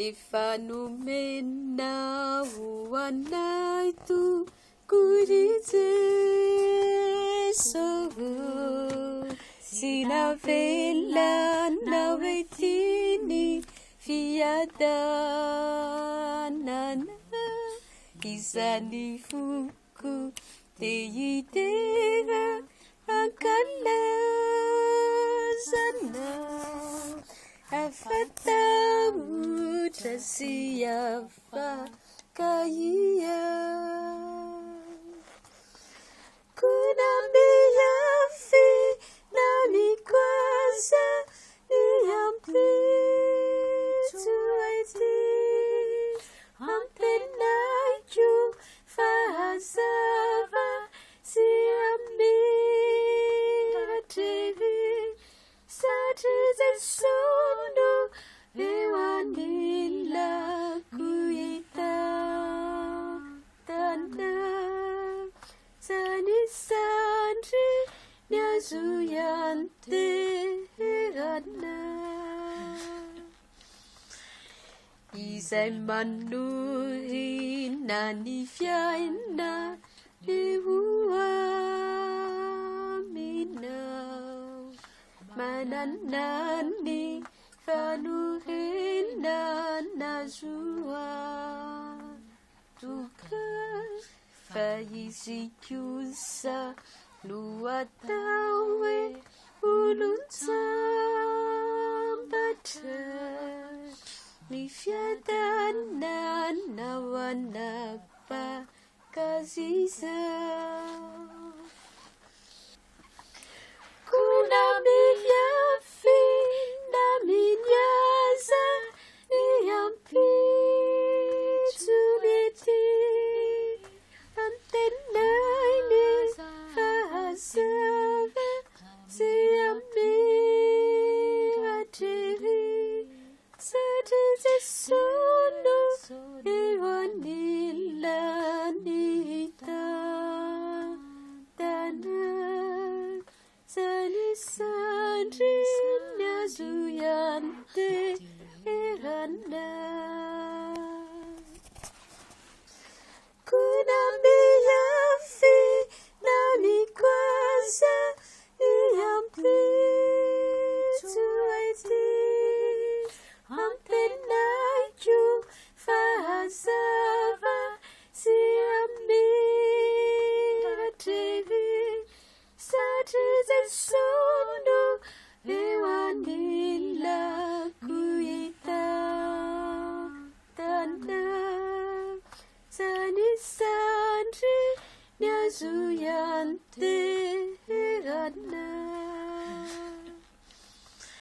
efa nomenao anay tokory Jesosy sy navelana hoe tiany fiadanana izany foko dia itera ankalazana afatahotra sy afakaia kuna miafy na mikwaza ny ampy tsoety ampenaiko fahazava sy amiratrery satria Jesono eo anilako hitantana zany sandry ny azo ianterana izay manorina ny fiaina eo aminao mananany fanorina nazo antoka fa izy kosa no atao hoe olon-tsambatra ny fiadanana ho anapakaziza kuna miafy na minyaza ny ampy tsolety antenainy fahazava sy amiratrery satria Jesono eo anilany hitantana zany sandry ny azo ianterana kuna miafy na mikwaza ny ampy tsoety ampenaiko fahazava sy amiratrery satria Jesono eo anilako hitantana zany sandry ny azo ianterana